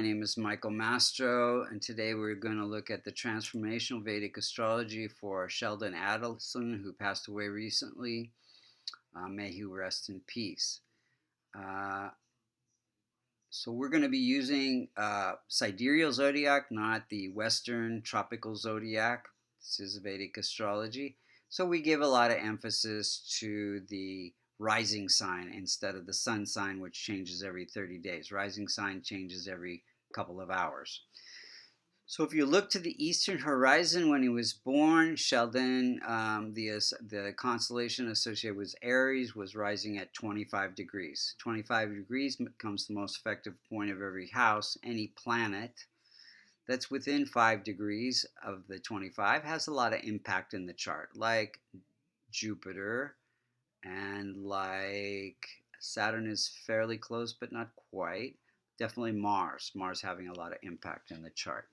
My name is Michael Mastro, and today we're going to look at the transformational Vedic astrology for Sheldon Adelson, who passed away recently. May he rest in peace. Uh, so we're going to be using sidereal zodiac, not the Western tropical zodiac. This is Vedic astrology. So we give a lot of emphasis to the rising sign instead of the sun sign, which changes every 30 days. Rising sign changes every couple of hours. So if you look to the eastern horizon when he was born, Sheldon, the constellation associated with Aries was rising at 25 degrees. 25 degrees becomes the most effective point of every house. Any planet that's within 5 degrees of the 25 has a lot of impact in the chart, like Jupiter and like Saturn is fairly close, but not quite. Definitely Mars. Mars having a lot of impact in the chart.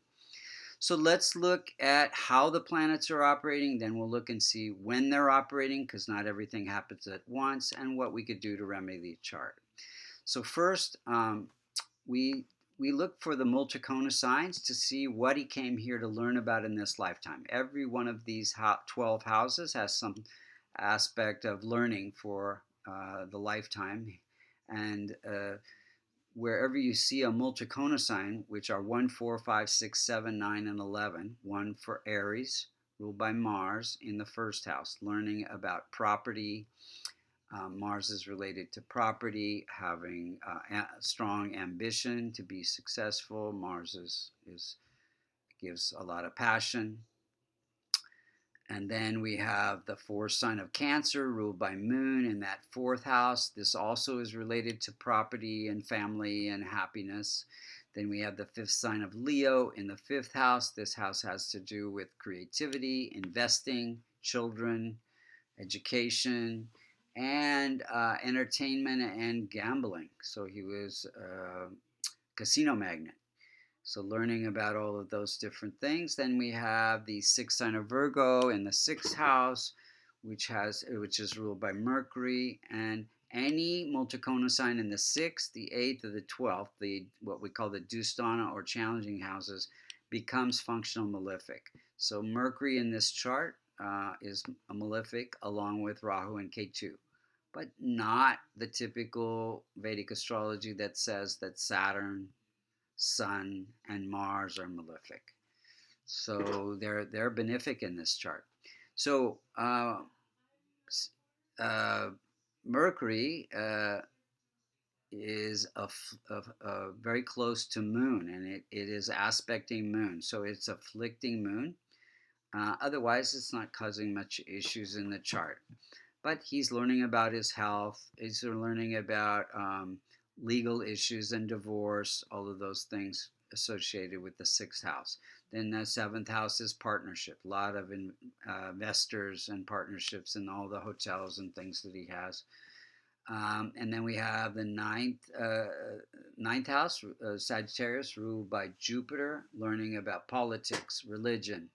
So let's look at how the planets are operating. Then we'll look and see when they're operating, because not everything happens at once, and what we could do to remedy the chart. So first, we look for the Multicona signs to see what he came here to learn about in this lifetime. Every one of these 12 houses has some aspect of learning for the lifetime, and wherever you see a Multicona sign, which are 1, 4, 5, 6, 7, 9, and 11, 1 for Aries, ruled by Mars in the first house, learning about property. Mars is related to property, having strong ambition to be successful. Mars gives a lot of passion. And then we have the fourth sign of Cancer, ruled by Moon in that fourth house. This also is related to property and family and happiness. Then we have the fifth sign of Leo in the fifth house. This house has to do with creativity, investing, children, education, and entertainment and gambling. So he was a casino magnate. So learning about all of those different things. Then we have the sixth sign of Virgo in the sixth house, which is ruled by Mercury, and any Multicona sign in the sixth, the eighth, or the 12th, what we call the Dustana or challenging houses, becomes functional malefic. So Mercury in this chart is a malefic along with Rahu and Ketu, but not the typical Vedic astrology that says that Saturn, Sun, and Mars are malefic. So they're benefic in this chart. So Mercury is very close to Moon, and it is aspecting Moon. So it's afflicting Moon. Otherwise, it's not causing much issues in the chart. But he's learning about his health. He's learning about legal issues and divorce, all of those things associated with the sixth house. Then the seventh house is partnership. A lot of investors and partnerships in all the hotels and things that he has. And then we have the ninth house, Sagittarius, ruled by Jupiter, learning about politics, religion.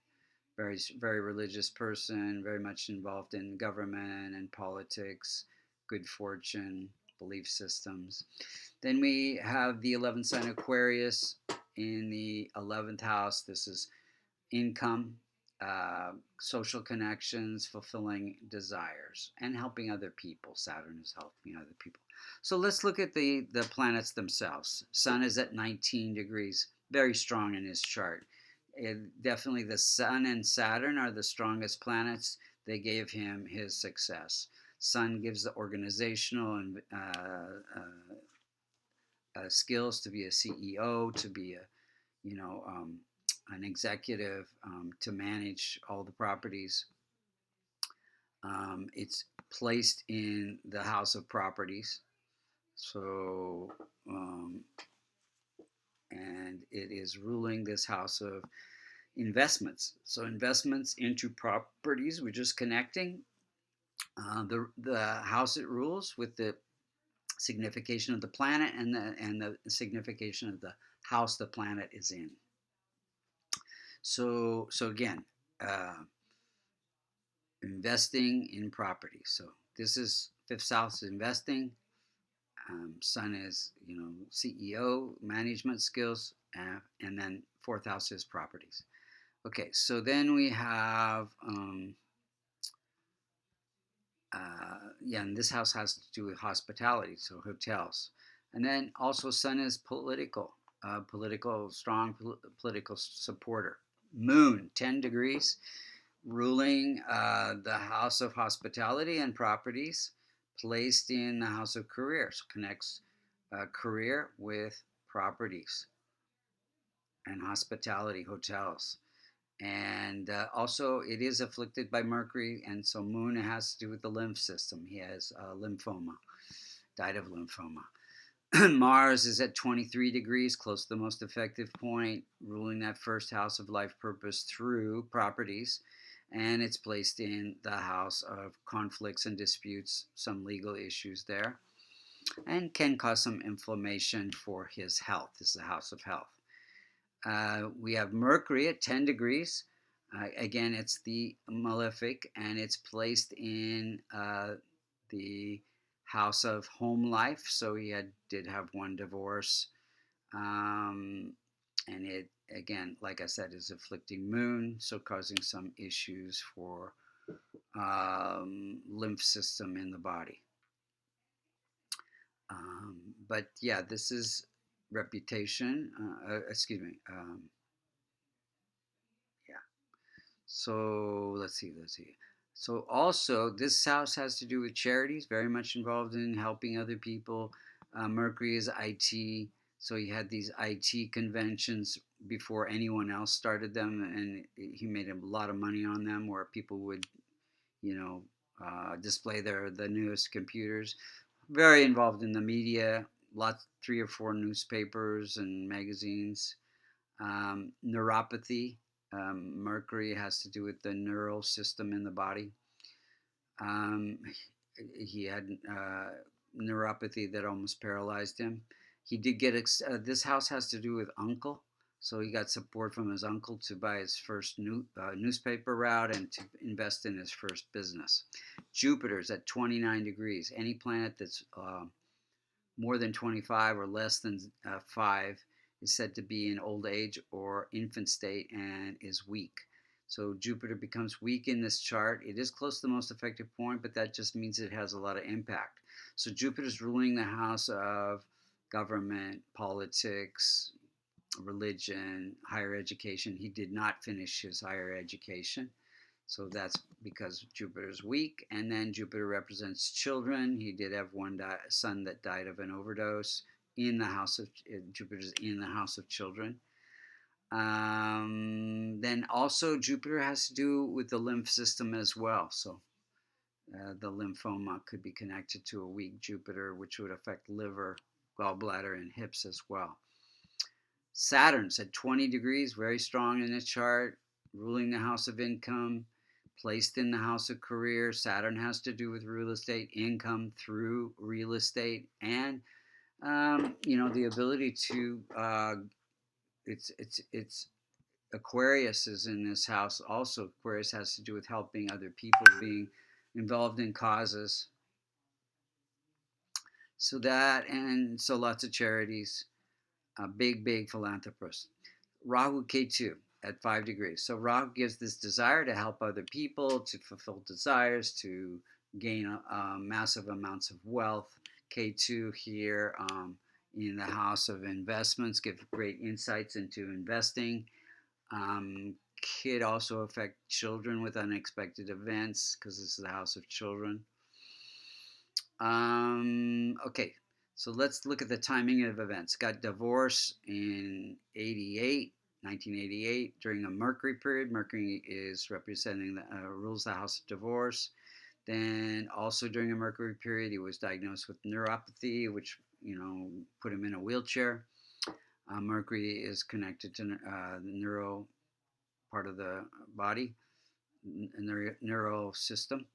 Very, very religious person, very much involved in government and politics, good fortune, belief systems. Then we have the 11th sign Aquarius in the 11th house. This is income, social connections, fulfilling desires, and helping other people. Saturn is helping other people. So let's look at the planets themselves. Sun is at 19 degrees, very strong in his chart. Definitely the Sun and Saturn are the strongest planets. They gave him his success. Sun gives the organizational and skills to be a CEO, to be an executive, to manage all the properties. It's placed in the house of properties. So and it is ruling this house of investments. So investments into properties, we're just connecting the house it rules with the signification of the planet and the signification of the house the planet is in. So again, investing in property. So this is fifth house investing. Sun is CEO, management skills, and then fourth house is properties. Okay, so then we have, and this house has to do with hospitality, so hotels. And then also Sun is political, strong political supporter. Moon, 10 degrees, ruling the house of hospitality and properties, placed in the house of career. So connects career with properties and hospitality, hotels. And also, it is afflicted by Mercury, and so Moon has to do with the lymph system. He has lymphoma, died of lymphoma. Mars is at 23 degrees, close to the most effective point, ruling that first house of life purpose through properties. And it's placed in the house of conflicts and disputes, some legal issues there, and can cause some inflammation for his health. This is the house of health. We have Mercury at 10 degrees. Again, it's the malefic, and it's placed in the house of home life. So he did have one divorce. And it, again, like I said, is afflicting Moon, so causing some issues for lymph system in the body. But yeah, this is reputation. Excuse me. Yeah. So let's see. So also, this house has to do with charities. Very much involved in helping other people. Mercury is IT, so he had these IT conventions before anyone else started them, and he made a lot of money on them, where people would, display the newest computers. Very involved in the media. Lots, 3 or 4 newspapers and magazines. Neuropathy. Mercury has to do with the neural system in the body. Um, he had neuropathy that almost paralyzed him. He did get this house has to do with uncle, so he got support from his uncle to buy his first newspaper route and to invest in his first business. Jupiter's at 29 degrees. Any planet that's more than 25 or less than 5 is said to be in old age or infant state and is weak. So Jupiter becomes weak in this chart. It is close to the most effective point, but that just means it has a lot of impact. So Jupiter's ruling the house of government, politics, religion, higher education. He did not finish his higher education. So that's because Jupiter's weak. And then Jupiter represents children. He did have one son that died of an overdose in the house of Jupiter's in the house of children. Then also Jupiter has to do with the lymph system as well. So the lymphoma could be connected to a weak Jupiter, which would affect liver, gallbladder, and hips as well. Saturn's at 20 degrees, very strong in the chart, ruling the house of income, placed in the house of career. Saturn has to do with real estate, income through real estate, and the ability to. It's Aquarius is in this house. Also, Aquarius has to do with helping other people, being involved in causes. So lots of charities. A big philanthropist. Rahu Ketu at 5 degrees. So Rahu gives this desire to help other people, to fulfill desires, to gain massive amounts of wealth. Ketu here in the house of investments give great insights into investing. Could also affect children with unexpected events because this is the house of children. Okay, so let's look at the timing of events. Got divorce in 1988, during a Mercury period. Mercury is representing rules the house of divorce. Then also during a Mercury period, he was diagnosed with neuropathy, which put him in a wheelchair. Mercury is connected to the neuro part of the body, neural system.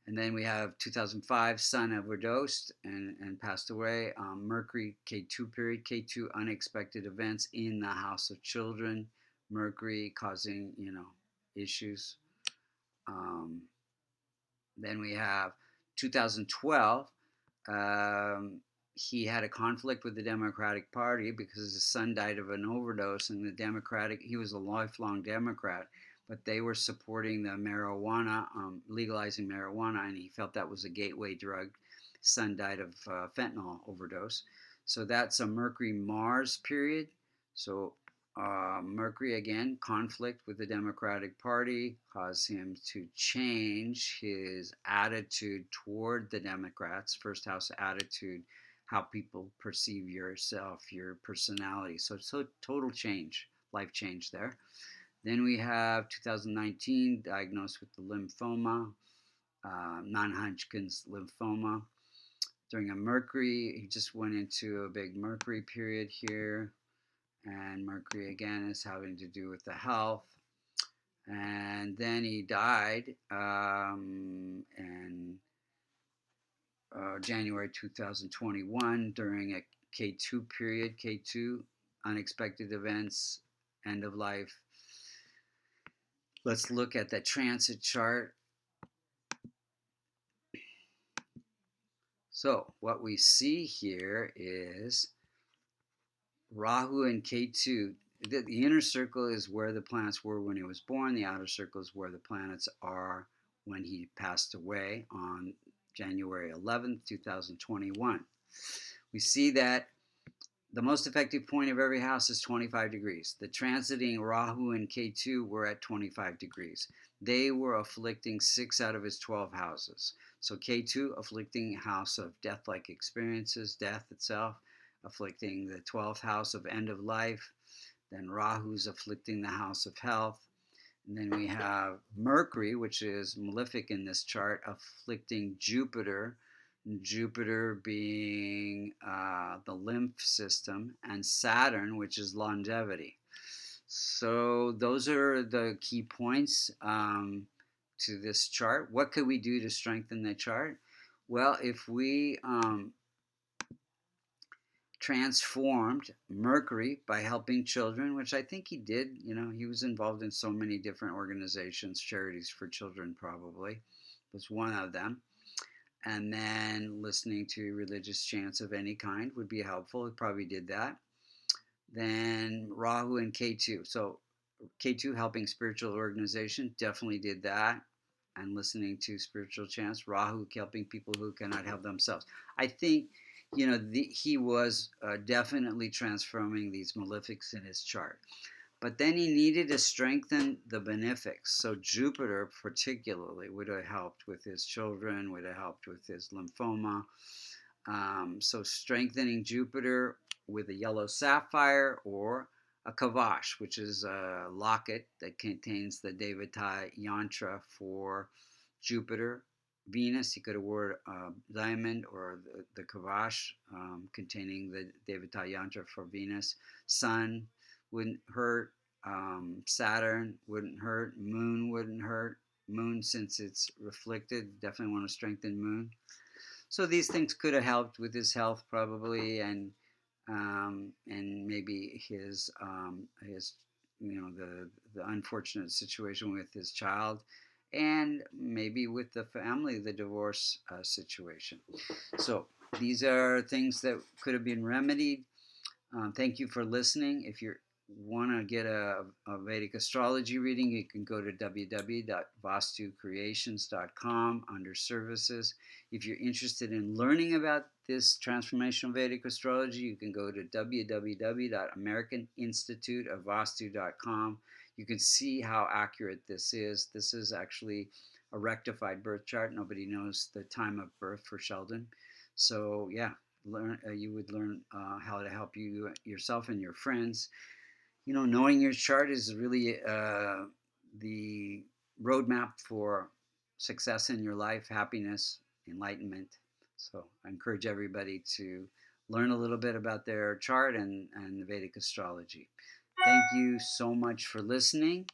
And then we have 2005, Sun overdosed and passed away. Mercury, K2 period, K2 unexpected events in the house of children. Mercury causing, issues. Then we have 2012. he had a conflict with the Democratic Party because his son died of an overdose, and he was a lifelong Democrat, but they were supporting the marijuana, legalizing marijuana, and he felt that was a gateway drug. His son died of fentanyl overdose. So that's a Mercury-Mars period. So Mercury, again, conflict with the Democratic Party caused him to change his attitude toward the Democrats, first house attitude, how people perceive yourself, your personality. So total change, life change there. Then we have 2019, diagnosed with the lymphoma, non-Hodgkin's lymphoma. During a Mercury, he just went into a big Mercury period here. And Mercury, again, is having to do with the health. And then he died in January 2021 during a K2 period. K2, unexpected events, end of life. Let's look at the transit chart. So what we see here is Rahu and K2. The inner circle is where the planets were when he was born. The outer circle is where the planets are when he passed away on January 11th, 2021. We see that the most effective point of every house is 25 degrees. The transiting Rahu and K2 were at 25 degrees. They were afflicting 6 out of his 12 houses. So K2 afflicting house of death-like experiences, death itself, afflicting the 12th house of end of life. Then Rahu's afflicting the house of health. And then we have Mercury, which is malefic in this chart, afflicting Jupiter. Jupiter being the lymph system, and Saturn, which is longevity. So those are the key points to this chart. What could we do to strengthen the chart? Well, if we transformed Mercury by helping children, which I think he did. He was involved in so many different organizations, charities for children probably was one of them. And then listening to religious chants of any kind would be helpful. He probably did that. Then Rahu and K2. So K2 helping spiritual organization, definitely did that. And listening to spiritual chants. Rahu helping people who cannot help themselves. I think he was definitely transforming these malefics in his chart. But then he needed to strengthen the benefics. So Jupiter particularly would have helped with his children, would have helped with his lymphoma. So strengthening Jupiter with a yellow sapphire or a kavash, which is a locket that contains the Devata yantra for Jupiter. Venus, he could have worn a diamond or the kavash containing the Devata yantra for Venus. Sun wouldn't hurt. Saturn wouldn't hurt. Moon wouldn't hurt. Moon, since it's reflected, definitely want to strengthen Moon. So these things could have helped with his health probably, and maybe his the unfortunate situation with his child, and maybe with the family, the divorce situation. So these are things that could have been remedied. Thank you for listening. If you want to get a Vedic astrology reading, you can go to www.vastucreations.com under services. If you're interested in learning about this transformational Vedic astrology, you can go to www.americaninstituteofvastu.com. You can see how accurate this is. This is actually a rectified birth chart. Nobody knows the time of birth for Sheldon. So yeah, you would learn how to help you yourself and your friends. Knowing your chart is really the roadmap for success in your life, happiness, enlightenment. So I encourage everybody to learn a little bit about their chart and the Vedic astrology. Thank you so much for listening.